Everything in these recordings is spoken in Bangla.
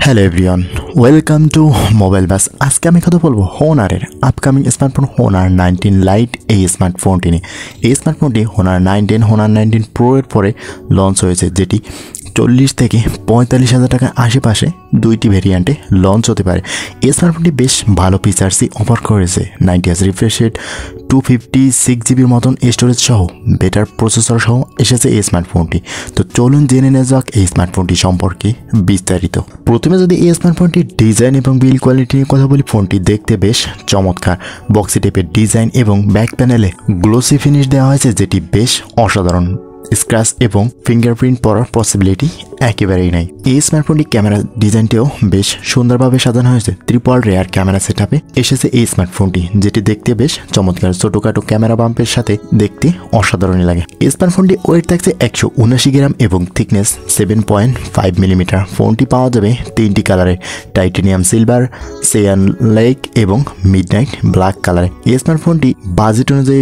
Hello everyone, welcome to mobile bus. আজকে আমি কথা বলবো হোনারের আপকামিং স্মার্টফোন হোনার 19 লাইট এই স্মার্টফোনটি নিয়ে। এই স্মার্টফোনটি হোনার 19 হোনার 19 প্রো এর পরে লঞ্চ হয়েছে, যেটি 40 থেকে 45,000 টাকার আশেপাশে দুইটি ভেরিয়েন্টে লঞ্চ হতে পারে। এই স্মার্টফোনটি বেশ ভালো ফিচার্সই অফার করেছে। 90Hz রিফ্রেশ রেট, 256 জিবির মতন স্টোরেজ সহ বেটার প্রসেসর সহ এসেছে এই স্মার্টফোনটি। তো চলুন জেনে নেওয়া যাক এই স্মার্টফোনটি সম্পর্কে বিস্তারিত। প্রথমে যদি এই স্মার্টফোনটির ডিজাইন এবং বিল্ড কোয়ালিটি নিয়ে কথা বলি, ফোনটি দেখতে বেশ চমৎকার। বক্সি টাইপের ডিজাইন এবং ব্যাক প্যানেলে গ্লোসি ফিনিশ দেওয়া হয়েছে, যেটি বেশ অসাধারণ। স্ক্র্যাচ এবং ফিঙ্গারপ্রিন্ট পড়ার পসিবিলিটি একেবারেই নাই। এই স্মার্টফোনটি ক্যামেরা ডিজাইনটিও বেশ সুন্দরভাবে সাজানো হয়েছে। ট্রিপল রেয়ার ক্যামেরা সেটআপে এসেছে এই স্মার্টফোনটি, যেটি দেখতে বেশ চমৎকার। ছোটখাটো ক্যামেরা বাম্পের সাথে দেখতে অসাধারণই লাগে। এই স্মার্টফোনটি ওয়েট থাকছে 179 গ্রাম এবং থিকনেস 7.5 মিলিমিটার। ফোনটি পাওয়া যাবে তিনটি কালারে, টাইটেনিয়াম সিলভার, সেয়ান লেক এবং মিডনাইট ব্ল্যাক কালারে। এই স্মার্টফোনটি বাজেট অনুযায়ী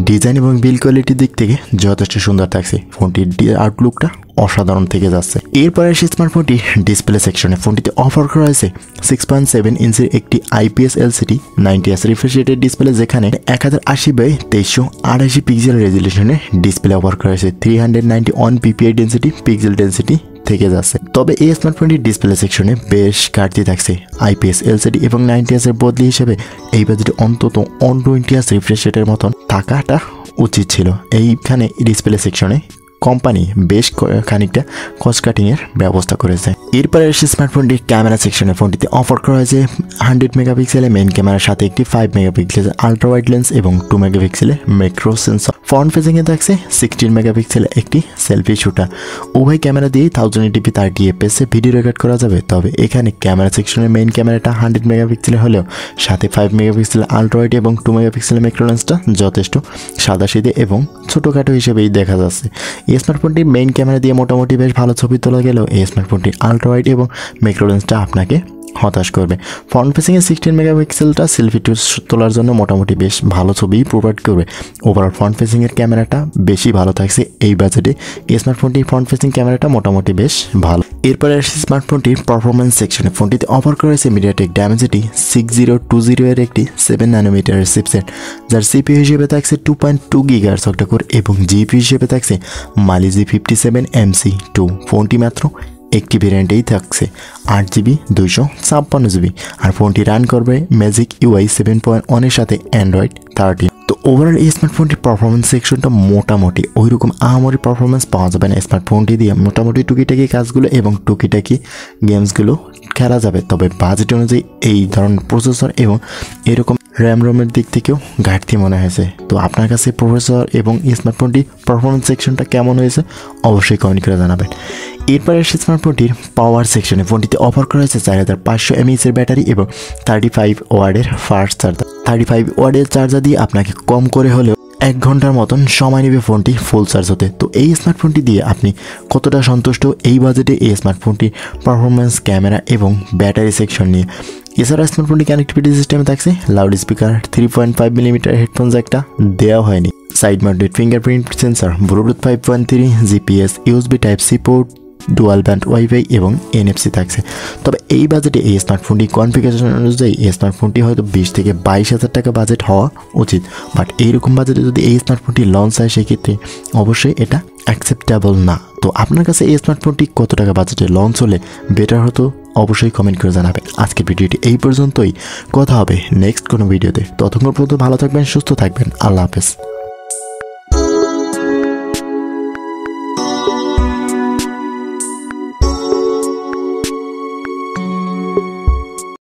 ডিজাইন এবং বিল্ড কোয়ালিটির দিক থেকে যথেষ্ট সুন্দর থাকছে। ফোনটির আউটলুকটা অসাধারণ থেকে যাচ্ছে। এরপরে আসে স্মার্টফোনটি ডিসপ্লে সেকশনে। ফোনটিতে অফার করা হয়েছে 6.7 ইঞ্চির একটি IPS LCD 90Hz রিফ্রেশ রেটের ডিসপ্লে, যেখানে 1080x2388 পিক্সেল রেজুলেশনে ডিসপ্লে অফার করা হয়েছে। 391 PPI ডেন্সিটি পিক্সেল ডেন্সিটি থেকে যাচ্ছে। তবে এই স্মার্টফোনটির ডিসপ্লে সেকশনে বেশ ঘাটতি থাকছে। IPS LCD এবং 90Hz এর বদলি হিসেবে এই বাজেটে অন্তত 120Hz রিফ্রেশ রেটের মতন থাকাটা উচিত ছিল। এইখানে ডিসপ্লে সেকশনে কোম্পানি বেশ খানিকটা কস্ট কাটিংয়ের ব্যবস্থা করেছে। এরপরে এসে স্মার্টফোনটির ক্যামেরা সেকশনে। ফোনটিতে অফার করা হয়েছে 100 মেগাপিক্সেলের মেইন ক্যামেরার সাথে একটি 5 মেগাপিক্সেলের আলট্রা ওয়াইড লেন্স এবং 2 মেগাপিক্সেলের ম্যাক্রো সেন্সর। ফ্রন্ট ফেসিংয়ে থাকছে 16 মেগাপিক্সেলের একটি সেলফি শুটার। উভয় ক্যামেরা দিয়ে 1080p 30 fps ভিডিও রেকর্ড করা যাবে। তবে এখানে ক্যামেরা সেকশনের মেইন ক্যামেরাটা 100 মেগাপিক্সেলের হলেও সাথে 5 মেগাপিক্সেলের আলট্রা ওয়াইড এবং 2 মেগাপিক্সেলের ম্যাক্রো লেন্সটা যথেষ্ট সাদাসিধে এবং ছোটোখাটো হিসেবেই দেখা যাচ্ছে। এই স্মার্টফোনটির মেইন ক্যামেরা দিয়ে মোটামুটি বেশ ভালো ছবি তোলা গেলেও এই স্মার্টফোনটির আলট্রা ওয়াইড এবং ম্যাক্রো লেন্সটা আপনাকে হতাশ করবে। ফ্রন্ট ফেসিংয়ে 16 মেগাপিক্সেলটা সেলফি তোলার জন্য মোটামুটি বেশ ভালো ছবি প্রোভাইড করবে। ওভারঅল ফ্রন্ট ফেসিংয়ের ক্যামেরাটা বেশি ভালো থাকছে এই বাজেটে। এই স্মার্টফোনটির ফ্রন্ট ফেসিং ক্যামেরাটা মোটামুটি বেশ ভালো। এরপরে আসছে স্মার্টফোনটির পারফরমেন্স সেকশনে। ফোনটিতে অফার করা হয়েছে মিডিয়াটেক ডায়মেনসিটি 6020 এর একটি 7 ন্যানোমিটারের চিপসেট, যার CPU হিসেবে থাকছে 2.2 GHz অক্টাকোর এবং GPU হিসেবে থাকছে মালি G57MC2। ফোনটি মাত্র একটি ভেরিয়েন্টেই থাকছে 8GB 256GB, আর ফোনটি রান করবে ম্যাজিক UI 7.1 এর সাথে অ্যান্ড্রয়েড 13। তো ওভারঅল এই স্মার্টফোনটির পারফরমেন্স সেকশনটা মোটামুটি ওইরকম আহামরি পারফরমেন্স পাওয়া যাবে না। স্মার্টফোনটি দিয়ে মোটামুটি টুকিটাকি কাজগুলো এবং টুকিটাকি গেমসগুলো খেলা যাবে। তবে বাজেট অনুযায়ী এই ধরনের প্রসেসর এবং এরকম র্যাম রোমের দিক থেকেও ঘাটতি মনে হয়েছে। তো আপনার কাছে প্রসেসর এবং স্মার্টফোনটির পারফরমেন্স সেকশনটা কেমন হয়েছে অবশ্যই কমেন্ট করে জানাবেন। এরপরে আসছে স্মার্টফোনটির পাওয়ার সেকশনে। ফোনটিতে অফার করা হয়েছে 4500 mAh এর ব্যাটারি এবং 35 ওয়াটের ফাস্ট চার্জার। 35 ওয়াটের চার্জার দিয়ে আপনাকে কম করে হলেও 1 ঘন্টার মতন সময় নেবে ফোনটি ফুল চার্জ হতে। তো এই স্মার্টফোনটি দিয়ে আপনি কতটা সন্তুষ্ট এই বাজেটে এই স্মার্টফোনটির পারফরমেন্স, ক্যামেরা এবং ব্যাটারি সেকশন নিয়ে? এছাড়া স্মার্টফোনটি কানেক্টিভিটি সিস্টেমে থাকছে লাউড স্পিকার, 3.5 মিলিমিটার হেডফোন জ্যাকটা দেওয়া হয়নি, side mounted fingerprint sensor, Bluetooth 5.3, GPS, USB Type-C port, dual band wifi এবং NFC থাকছে। তবে এই বাজেটে এই স্মার্টফোনটি কনফিগারেশন অনুযায়ী এই স্মার্টফোনটি হয়তো 20 থেকে 22,000 টাকা বাজেট হওয়া উচিত। বাট এইরকম বাজেটে যদি এই স্মার্টফোনটি লঞ্চ হয় সেক্ষেত্রে অবশ্যই এটা অ্যাকসেপ্টেবল না। তো আপনার কাছে এই স্মার্টফোনটি কত টাকা বাজেটে লঞ্চ হলে বেটার হতো অবশ্যই কমেন্ট করে জানাবেন। আজকের ভিডিওটি এই পর্যন্তই, কথা হবে নেক্সট কোনো ভিডিওতে। ততক্ষণ পর্যন্ত ভালো থাকবেন, সুস্থ থাকবেন, আল্লাহ হাফেজ।